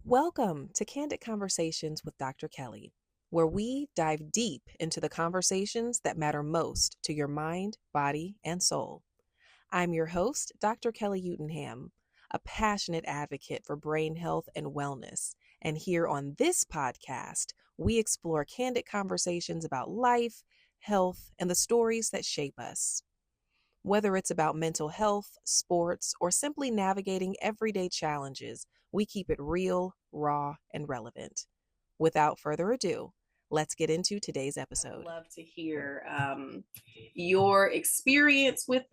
Welcome to Candid Conversations with Dr. Kelly, where we dive deep into the conversations that matter most to your mind, body, and soul. I'm your host, Dr. Kelly Utenham, a passionate advocate for brain health and wellness. And here on this podcast, we explore candid conversations about life, health, and the stories that shape us. Whether it's about mental health, sports, or simply navigating everyday challenges, we keep it real, raw, and relevant. Without further ado, let's get into today's episode. I'd love to hear your experience with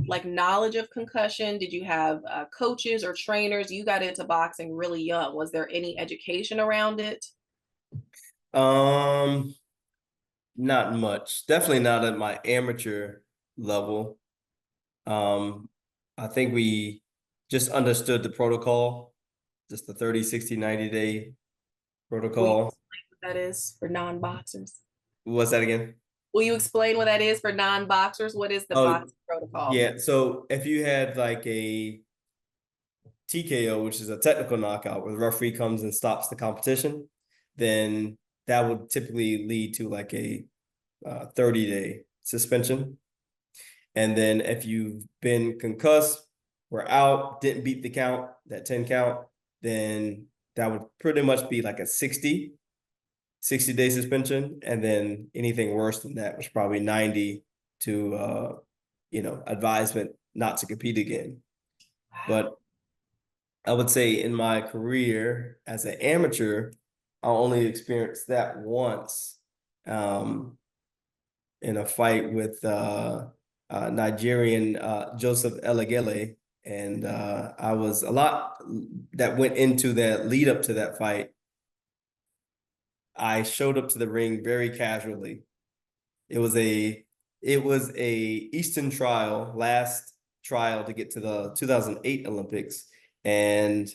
like knowledge of concussion. Did you have coaches or trainers? You got into boxing really young. Was there any education around it? Not much. Definitely not at my amateur level. I think we just understood the protocol, just the 30, 60, 90-day Will you protocol. explain what that is for non-boxers? What's that again? Will you explain what that is for non-boxers? What is the boxing protocol? Yeah. So if you had like a TKO, which is a technical knockout, where the referee comes and stops the competition, then that would typically lead to like a 30-day suspension. And then if you've been concussed, were out, didn't beat the count, that 10 count, then that would pretty much be like a 60-day suspension. And then anything worse than that was probably 90 to, advisement not to compete again. Wow. But I would say in my career as an amateur, I only experienced that once in a fight with Nigerian Joseph Elegele. And I was a lot that went into that lead up to that fight. I showed up to the ring very casually. It was a Eastern trial, last trial to get to the 2008 Olympics. And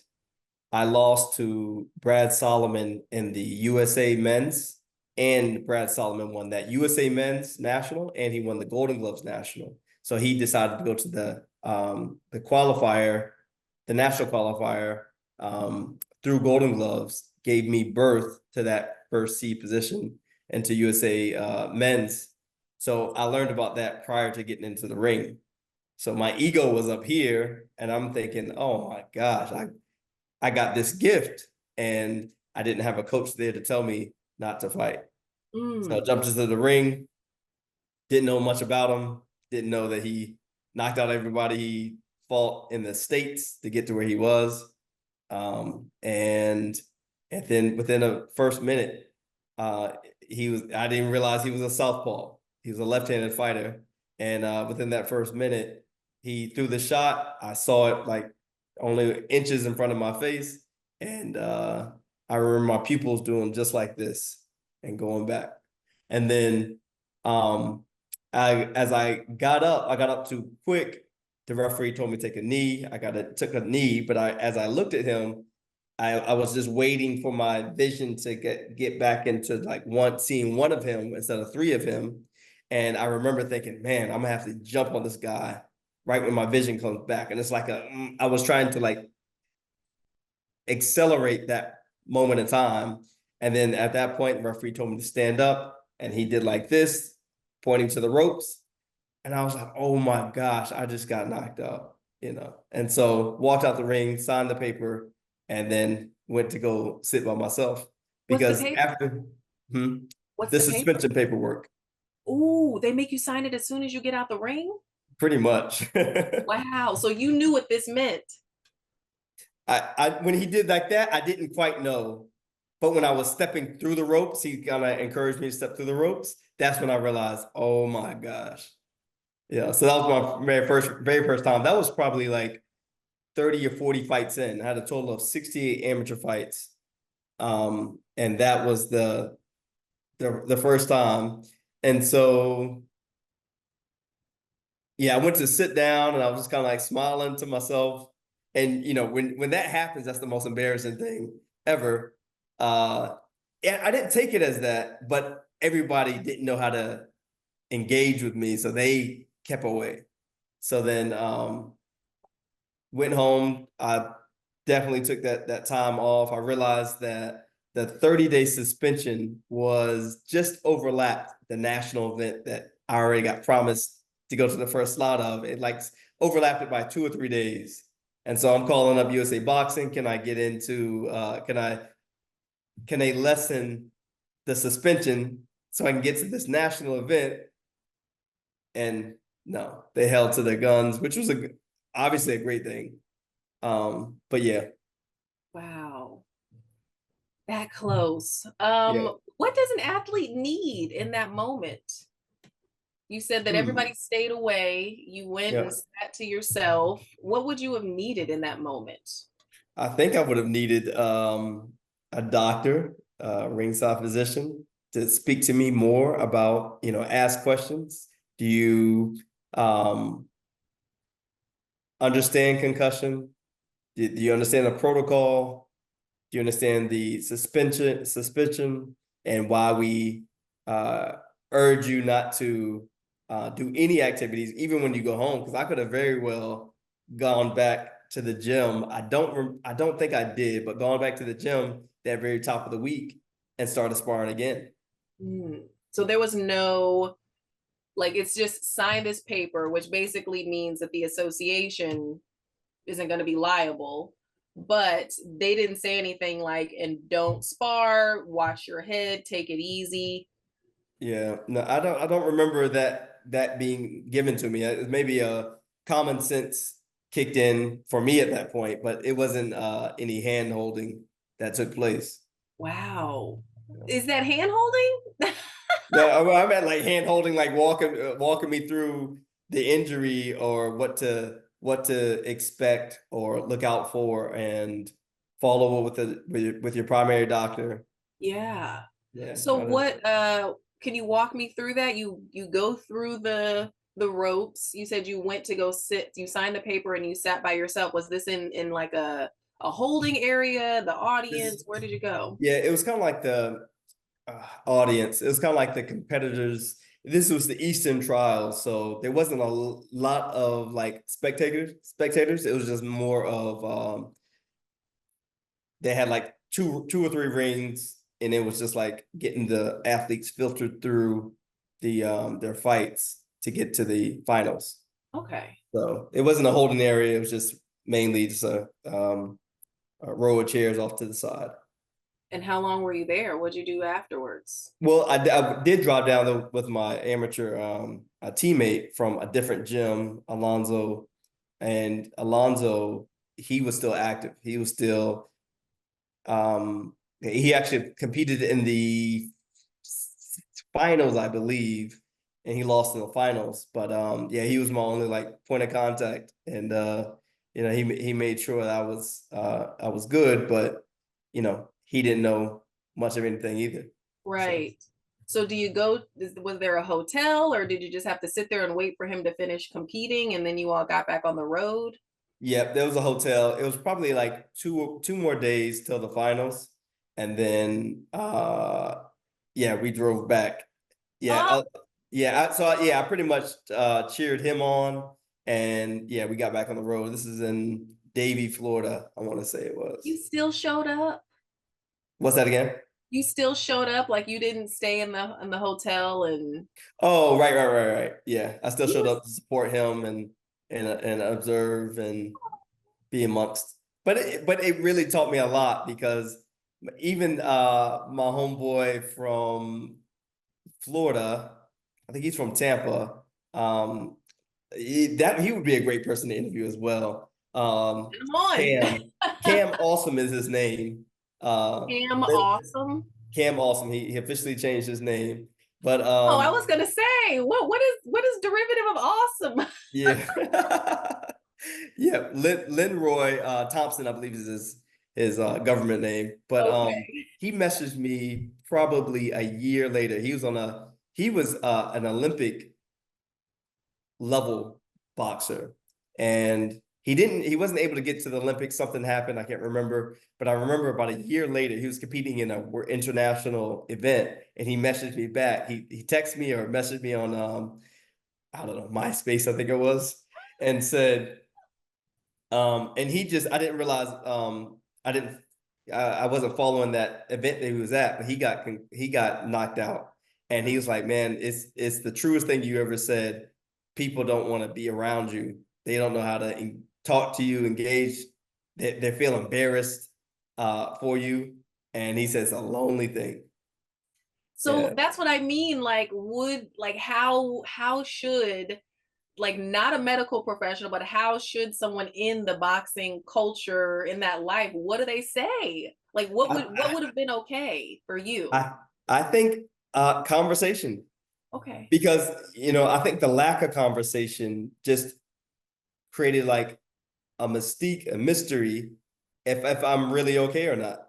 I lost to Brad Solomon in the USA men's, and Brad Solomon won that USA men's national, and he won the Golden Gloves national. So he decided to go to the qualifier, the national qualifier, through Golden Gloves, gave me birth to that first seed position into USA men's. So I learned about that prior to getting into the ring. So my ego was up here, and I'm thinking, oh my gosh, I got this gift, and I didn't have a coach there to tell me not to fight. So I jumped into the ring, didn't know much about him, didn't know that he knocked out everybody he fought in the States to get to where he was. And then within the first minute, I didn't realize he was a southpaw. He was a left-handed fighter. And within that first minute, he threw the shot. I saw it like only inches in front of my face. And I remember my pupils doing just like this and going back. And then as I got up too quick. The referee told me to take a knee. Took a knee, but as I looked at him, I was just waiting for my vision to get back into like seeing one of him instead of three of him. And I remember thinking, man, I'm gonna have to jump on this guy right when my vision comes back. And it's like I was trying to like accelerate that moment in time. And then at that point, the referee told me to stand up, and he did like this, pointing to the ropes. And I was like, oh my gosh, I just got knocked out. And so walked out the ring, signed the paper, and then went to go sit by myself. Because after What's the the paper? suspension paperwork. Ooh, they make you sign it as soon as you get out the ring? Pretty much. Wow. So you knew what this meant. When he did like that, I didn't quite know. But when I was stepping through the ropes, he kind of encouraged me to step through the ropes. That's when I realized, oh my gosh. Yeah, so that was my very first time. That was probably like 30 or 40 fights in. I had a total of 68 amateur fights. And that was the first time. And so yeah, I went to sit down, and I was just kind of like smiling to myself. And when that happens, that's the most embarrassing thing ever. Yeah, I didn't take it as that, but everybody didn't know how to engage with me, so they kept away. So then went home. I definitely took that time off. I realized that the 30-day suspension was just overlapped the national event that I already got promised to go to the first slot of. It like overlapped it by 2 or 3 days. And so I'm calling up USA Boxing. Can I get into can they lessen the suspension so I can get to this national event? And no, they held to their guns, which was obviously a great thing. But yeah, Wow. That close. yeah. What does an athlete need in that moment? You said that everybody Hmm. stayed away. You went and Yeah. sat to yourself. What would you have needed in that moment? I think I would have needed a doctor, ringside physician, to speak to me more about, ask questions. Do you understand concussion? Do you understand the protocol? Do you understand the suspension, and why we uh, urge you not to do any activities, even when you go home? Because I could have very well gone back to the gym. I don't think I did, but gone back to the gym that very top of the week and started sparring again. So there was no, like, it's just sign this paper, which basically means that the association isn't going to be liable. But they didn't say anything like, and don't spar, watch your head, take it easy. Yeah, no, I don't remember that being given to me. Maybe a common sense kicked in for me at that point, but it wasn't any hand holding that took place. Wow. Is that hand holding? No, I meant like hand holding, like walking me through the injury or what to expect or look out for and follow up with your primary doctor. Yeah. Yeah, So what can you walk me through that? You go through the ropes. You said you went to go sit, you signed the paper and you sat by yourself. Was this in like a holding area, the audience? this Where did you go? yeah, it was kind of like the audience. It was kind of like the competitors. This was the Eastern trial, so there wasn't a lot of like spectators. Spectators. It was just more of they had like two or three rings, and it was just like getting the athletes filtered through their fights to get to the finals. Okay. So it wasn't a holding area. It was just mainly just a row of chairs off to the side. And how long were you there? What'd you do afterwards? Well, I did drop down with my amateur a teammate from a different gym, Alonzo, and Alonzo, he was still active. He was still he actually competed in the finals, I believe, and he lost in the finals. But yeah, he was my only like point of contact, and he made sure that I was good, but he didn't know much of anything either. So. Right. So do you go, was there a hotel or did you just have to sit there and wait for him to finish competing and then you all got back on the road? Yeah, there was a hotel. It was probably like two more days till the finals, and then yeah, we drove back. Yeah, Oh, I pretty much cheered him on, and yeah, we got back on the road. This is in Davie, Florida. I want to say it you was. still showed up? What's that again? You still showed up, like you didn't stay in the hotel and Oh, right. Yeah, I still you showed was up to support him and observe and be amongst. But it really taught me a lot because even my homeboy from Florida, I think he's from Tampa. Um, he would be a great person to interview as well. come on. Cam Awesome is his name. Damn awesome. Cam Awesome. He officially changed his name. But Oh, I was gonna say, what is derivative of awesome? yeah. Yeah, Linroy Thompson, I believe is his government name. But Okay. he messaged me probably a year later. He was an Olympic level boxer, and he wasn't able to get to the Olympics. Something happened, I can't remember, but I remember about a year later he was competing in a international event, and he messaged me back. He texted me or messaged me on I don't know, MySpace, I think it was, and said, And I didn't realize, I wasn't following that event that he was at, but he got knocked out. And he was like, man, it's the truest thing you ever said. People don't want to be around you. They don't know how to talk to you, engage. They feel embarrassed for you. And he says a lonely thing. So Yeah. that's what I mean. Like, how should, like, not a medical professional, but how should someone in the boxing culture, in that life, what do they say? Like, what I would have been okay for you? I, I think conversation, Okay. because I think the lack of conversation just created like a mystique, a mystery, if I'm really okay or not.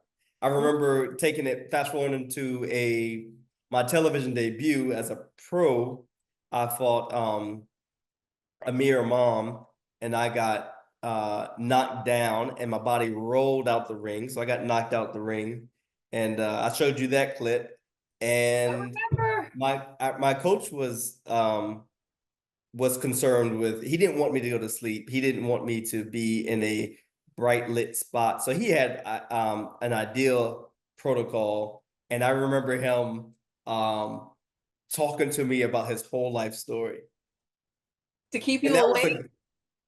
I remember taking it, fast forwarding into my television debut as a pro. I fought Amir Imam, and I got knocked down, and my body rolled out the ring. So I got knocked out the ring, and I showed you that clip. I And remember. my coach was concerned with, he didn't want me to go to sleep. He didn't want me to be in a bright lit spot. So he had an ideal protocol. And I remember him talking to me about his whole life story. To keep And you that was awake? the,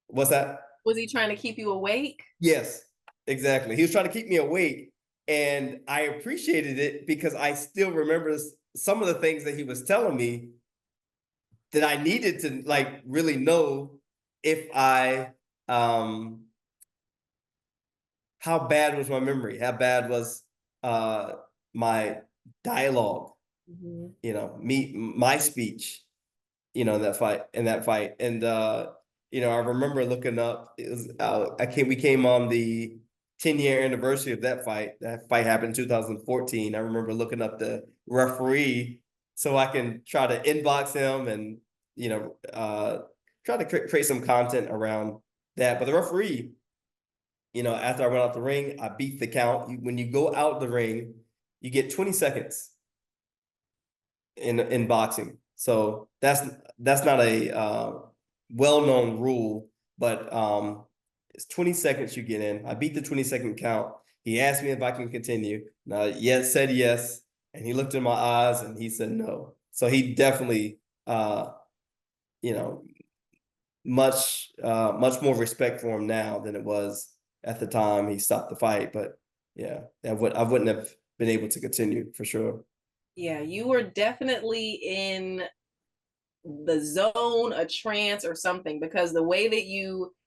what's that? Was he trying to keep you awake? Yes, exactly. He was trying to keep me awake. And I appreciated it because I still remember some of the things that he was telling me that I needed to like really know if um how bad was my memory? How bad was uh my dialogue, Mhm. my speech, in that fight. And I remember looking up, it was we came on the 10-year anniversary of that fight. That fight happened in 2014. I remember looking up the referee so I can try to inbox him and try to create some content around that. But the referee, after I went out the ring, I beat the count. When you go out the ring, you get 20 seconds in boxing. So that's not a well-known rule, but it's 20 seconds you get in. I beat the 20-second count. He asked me if I can continue. Now, yes, said yes, and he looked in my eyes and he said no. So he definitely, you know, much more respect for him now than it was at the time he stopped the fight. But yeah, I wouldn't have been able to continue for sure. Yeah, you were definitely in the zone, a trance or something, because the way that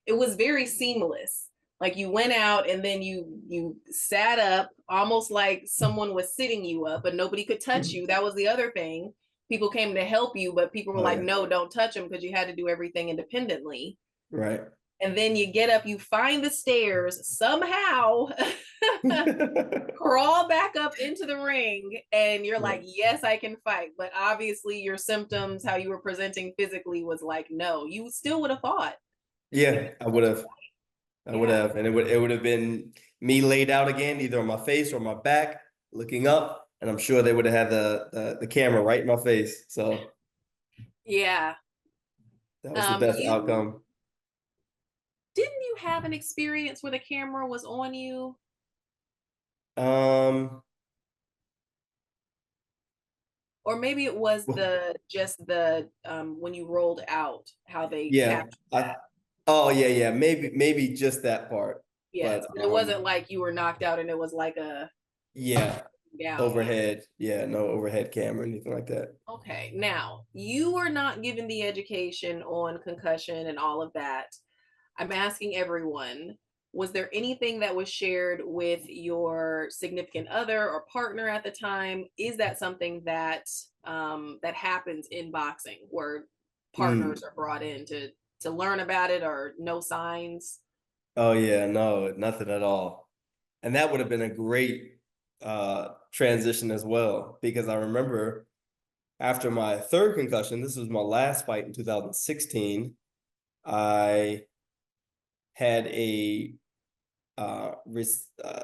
it was very seamless. Like, you went out and then you sat up almost like someone was sitting you up, but nobody could touch you. That was the other thing. People came to help you, but people were Oh like, yeah, no, don't touch them, because you had to do everything independently. right. And then you get up, you find the stairs somehow, crawl back up into the ring, and you're like, Right. yes, I can fight. But obviously your symptoms, how you were presenting physically, was like, no. You still would have fought. You Yeah, I would know? have. I would Yeah. have, and it would have been me laid out again, either on my face or my back, looking up, and I'm sure they would have had the camera right in my face. So Yeah. that was the best You outcome. didn't you have an experience where the camera was on you? Um, Or maybe it was the just the when you rolled out, how they yeah, captured that. oh yeah, maybe just that part, Yes, but but it wasn't like you were knocked out and it was like a yeah, down. overhead, yeah, no overhead camera, anything like that. Okay, now you were not given the education on concussion and all of that. I'm asking everyone, was there anything that was shared with your significant other or partner at the time? Is that something that that happens in boxing, where partners Mm. are brought in to learn about it, or no signs? Oh yeah, no, nothing at all. And that would have been a great transition as well, because I remember after my third concussion, this was my last fight in 2016. I had uh, uh,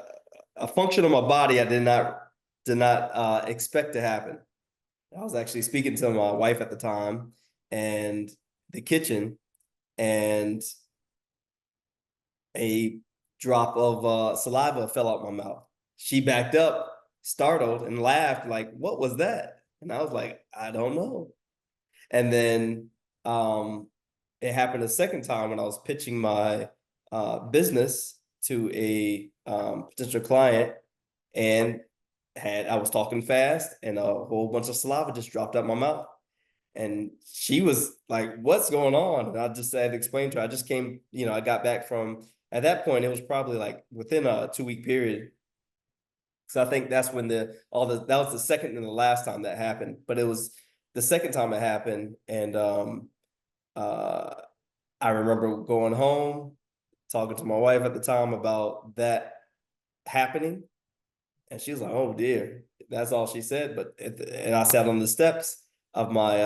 a function of my body I did not expect to happen. I was actually speaking to my wife at the time and the kitchen, and a drop of saliva fell out my mouth. She backed up, startled, and laughed, like, "What was that?" And I was like, "I don't know." And then it happened a second time when I was pitching my business to a potential client, and I was talking fast, and a whole bunch of saliva just dropped out my mouth. And she was like, "What's going on?" And I just had to explain to her. I just came, I got back from, at that point, it was probably like within a 2 week period. So I think that's when that was the second and the last time that happened. But it was the second time it happened. And uh I remember going home, talking to my wife at the time about that happening. And she was like, "Oh dear." That's all she said. But and I sat on the steps of my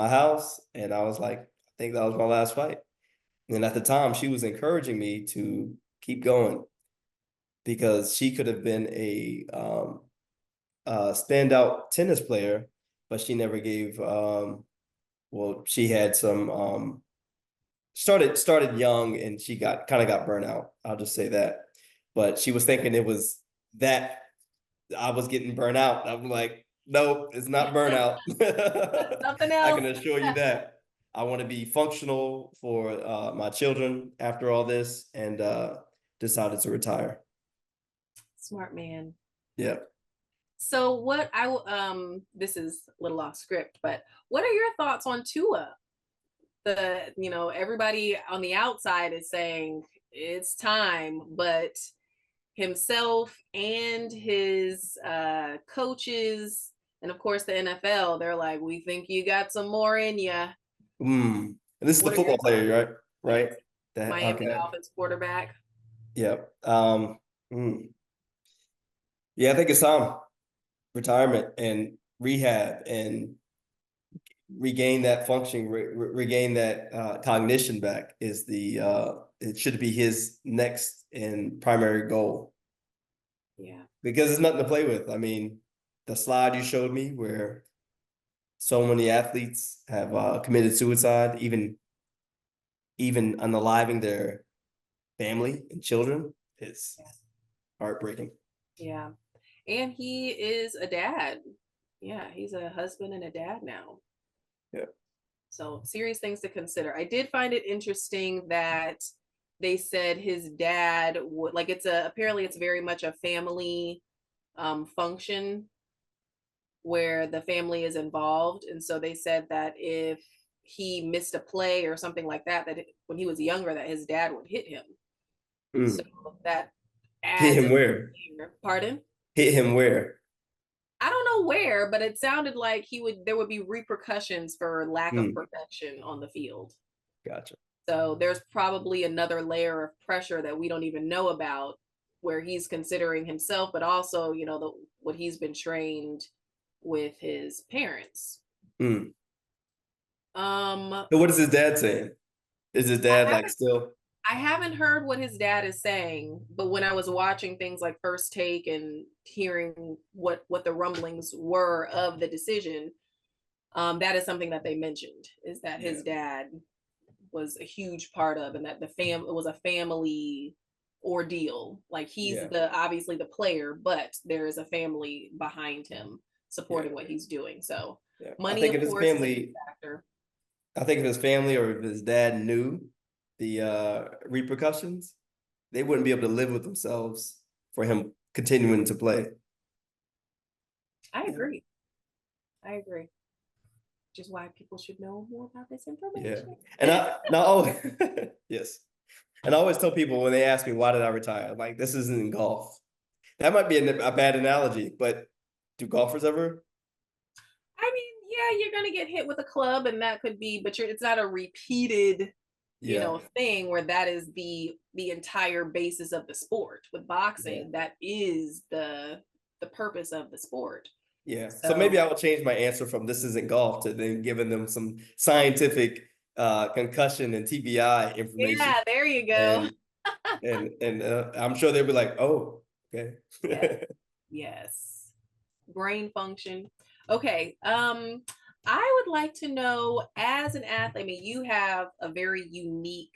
house, and I was like, "I think that was my last fight." And at the time, she was encouraging me to keep going because she could have been a standout tennis player, but she never gave. Well, she had some started young, and she got burnt out. I'll just say that. But she was thinking it was that I was getting burnt out. I'm like, "No, it's not burnout." Something I else. can assure you that. I want to be functional for my children after all this, and decided to retire. Smart man. Yeah. So this is a little off script, but what are your thoughts on Tua? Everybody on the outside is saying it's time, but himself and his coaches, and of course the NFL, they're like, we think you got some more in you. And this is the What are your football thoughts? player, right? Yes, Right. That Miami okay. Dolphins quarterback. Yeah. Mm. Yeah, I think it's time. Retirement and rehab and regain that function, regain that cognition back is it should be his next and primary goal Yeah. because it's nothing to play with. I mean, the slide you showed me where so many athletes have committed suicide, even unaliving their family and children, is Yeah. heartbreaking. Yeah. And he is a dad. Yeah, he's a husband and a dad now. Yeah. So serious things to consider. I did find it interesting that they said his dad would like apparently it's very much a family function where the family is involved. And so they said that if he missed a play or something like that, when he was younger, that his dad would hit him. So Mm. that Hit adds him a where? layer. Pardon? Hit him where? I don't know where, but it sounded like there would be repercussions for lack of Mm. perfection on the field. Gotcha. So there's probably another layer of pressure that we don't even know about where he's considering himself, but also, what he's been trained with his parents. Mm. Um, So what is his dad saying? Is his I dad like haven't still? I haven't heard what his dad is saying, but when I was watching things like First Take and hearing what the rumblings were of the decision, that is something that they mentioned is that Yeah. his dad was a huge part of, and that it was a family ordeal. Like he's Yeah. obviously the player, but there is a family behind him Yeah. supporting what he's doing. So Yeah. I money, think of if his course, is a big family, factor. I think if his family or if his dad knew the repercussions, they wouldn't be able to live with themselves for him continuing to play. I Yeah. agree. I agree. Which is why people should know more about this Yeah. information. And I now oh yes. And I always tell people when they ask me why did I retire, I'm like, this isn't in golf. That might be a bad analogy, but do golfers ever? I mean, yeah, you're gonna get hit with a club, and that could be, but it's not a repeated, Yeah. thing where that is the entire basis of the sport. With Yeah. boxing, that is the purpose of the sport. Yeah. So maybe So I will change my answer from this isn't golf to then giving them some scientific concussion and TBI information. yeah, there you go. And I'm sure they'll be like, "Oh, okay." Yes, yes. Brain function. Okay. I would like to know, as an athlete, I mean, you have a very unique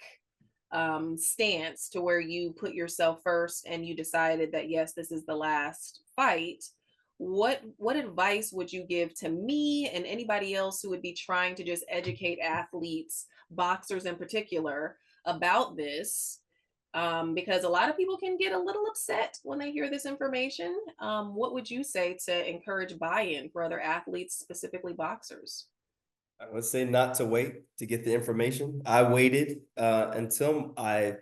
stance to where you put yourself first and you decided that yes, this is the last fight, what advice would you give to me and anybody else who would be trying to just educate athletes, boxers in particular, about this? Because a lot of people can get a little upset when they hear this information. What would you say to encourage buy-in for other athletes, specifically boxers? I would say not to wait to get the information. I waited until I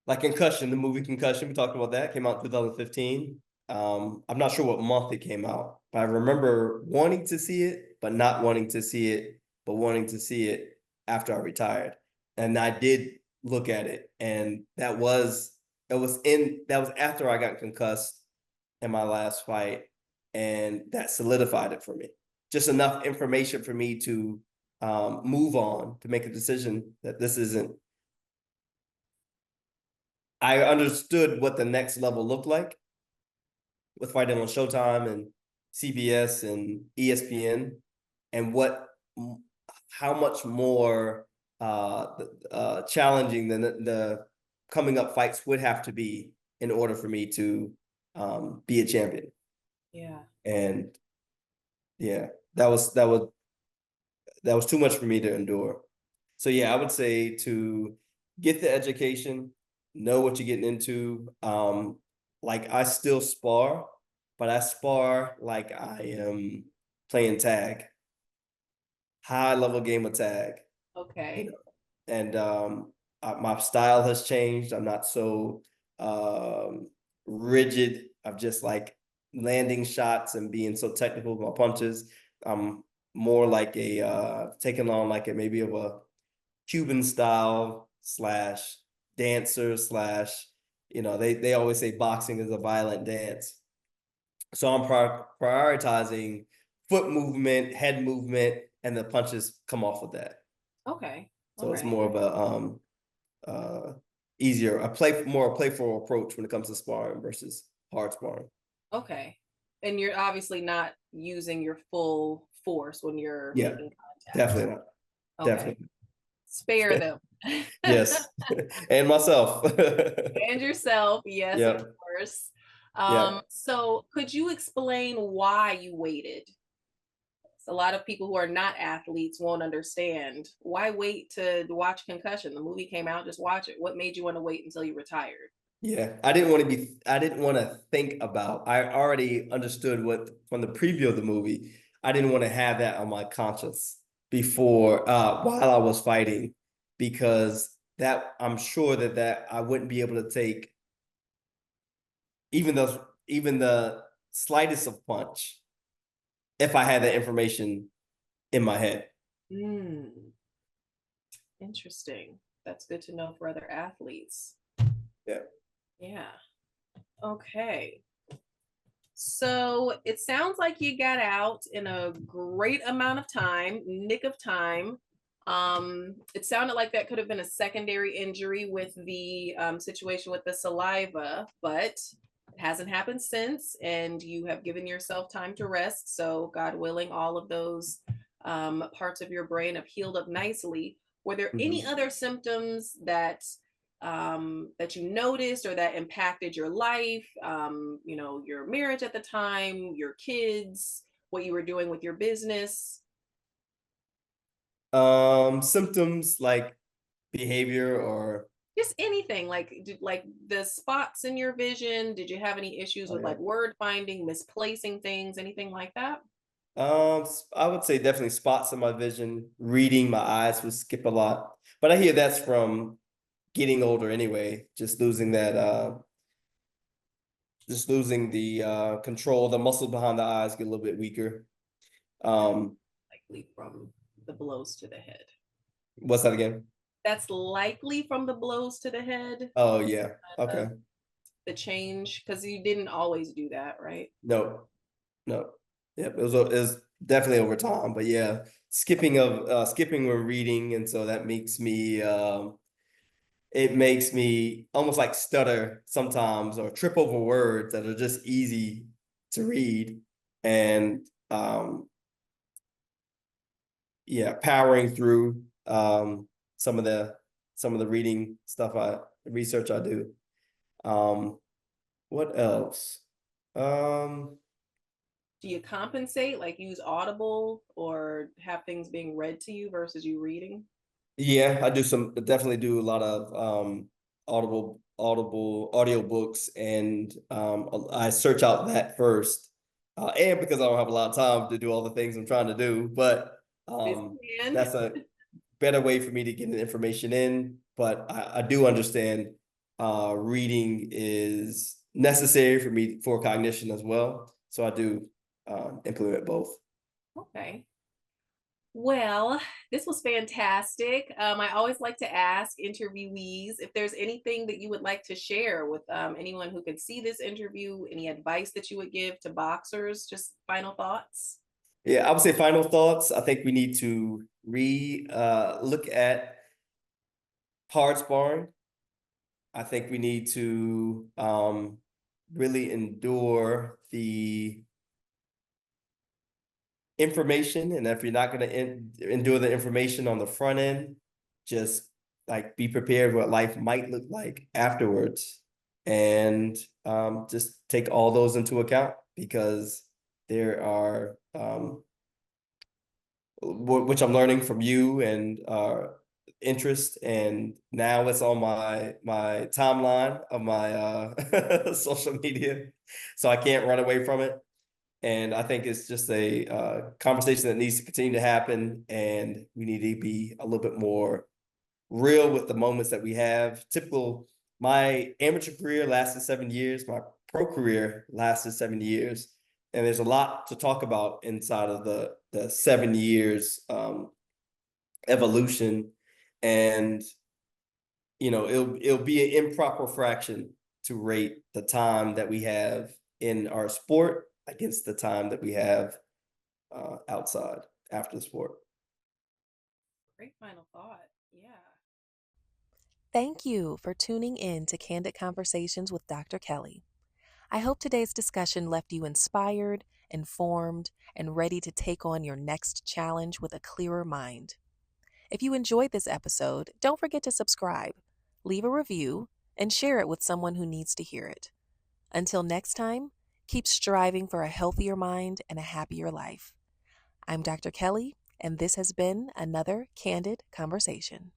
like Concussion, the movie Concussion. We talked about that. Came out in 2015. I'm not sure what month it came out, but I remember wanting to see it, but not wanting to see it, but wanting to see it after I retired. And I did look at it, and that was after I got concussed in my last fight, and that solidified it for me. Just enough information for me to move on, to make a decision that this isn't. I understood what the next level looked like with fighting on Showtime and CBS and ESPN, and how much more challenging than the coming up fights would have to be in order for me to be a champion. Yeah. And yeah, that was too much for me to endure. So yeah, I would say to get the education, know what you're getting into. Like I still spar, but I spar like I am playing tag, high level game of tag, you Okay. know. And my style has changed. I'm not so rigid. I'm just like landing shots and being so technical with my punches. I'm more like a taking on like a maybe of a Cuban style slash dancer slash, they always say boxing is a violent dance. So I'm prioritizing foot movement, head movement, and the punches come off of that. Okay. All So it's right. more of a uh easier, a playful approach when it comes to sparring versus hard sparring. Okay. And you're obviously not using your full force when you're Yeah, making contact. definitely not. Okay. Definitely. Spare them. Yes. And myself. And yourself. Yes, of Yep. course. Yep. So could you explain why you waited? A lot of people who are not athletes won't understand. Why wait to watch Concussion? The movie came out, just watch it. What made you want to wait until you retired? Yeah, I didn't want to think about, I already understood what from the preview of the movie. I didn't want to have that on my conscience before, while I was fighting, because that I'm sure that I wouldn't be able to take even the slightest of punch if I had that information in my head. Hmm. Interesting. That's good to know for other athletes. Yeah. Yeah. Okay. So it sounds like you got out in a great amount of time, nick of time. It sounded like that could have been a secondary injury with the situation with the saliva, but it hasn't happened since, and you have given yourself time to rest. So, God willing, all of those parts of your brain have healed up nicely. Were there any Mhm. other symptoms that you noticed or that impacted your life, your marriage at the time, your kids, what you were doing with your business? Symptoms like behavior or, Just anything, like like the spots in your vision. Did you have any issues oh with yeah. like word finding, misplacing things, anything like that? I would say definitely spots in my vision. Reading, my eyes would skip a lot, but I hear that's from getting older anyway. Just losing the control. The muscles behind the eyes get a little bit weaker. Um, Likely from the blows to the head. what's that again? That's likely from the blows to the head, Oh yeah. uh, Okay. the change, because you didn't always do that, right? No, no. Yep. It was definitely over time, but yeah, skipping when reading, and so that makes me it makes me almost like stutter sometimes or trip over words that are just easy to read. And yeah, powering through some of the some of the reading stuff research I do. Um, what else? Um, Do you compensate, like use Audible or have things being read to you versus you reading? yeah, definitely do a lot of audible audiobooks, and I search out that first. And because I don't have a lot of time to do all the things I'm trying to do, but Busy man. that's a better way for me to get the information in. But I do understand reading is necessary for me for cognition as well. So I do implement both. Okay. Well, this was fantastic. I always like to ask interviewees if there's anything that you would like to share with anyone who could see this interview, any advice that you would give to boxers, just final thoughts. Yeah, I would say final thoughts. I think we need to re look at hard sparring. I think we need to really endure the information. And if you're not going to endure the information on the front end, just like be prepared what life might look like afterwards. And just take all those into account, because there are which I'm learning from you and interest, and now it's on my timeline of my social media, so I can't run away from it. And I think it's just a conversation that needs to continue to happen, and we need to be a little bit more real with the moments that we have. My amateur career lasted 7 years. My pro career lasted 7 years. And there's a lot to talk about inside of the 7 years evolution. And, it'll be an improper fraction to rate the time that we have in our sport against the time that we have outside after the sport. Great final thought. Yeah. Thank you for tuning in to Candid Conversations with Dr. Kelly. I hope today's discussion left you inspired, informed, and ready to take on your next challenge with a clearer mind. If you enjoyed this episode, don't forget to subscribe, leave a review, and share it with someone who needs to hear it. Until next time, keep striving for a healthier mind and a happier life. I'm Dr. Kelly, and this has been another Candid Conversation.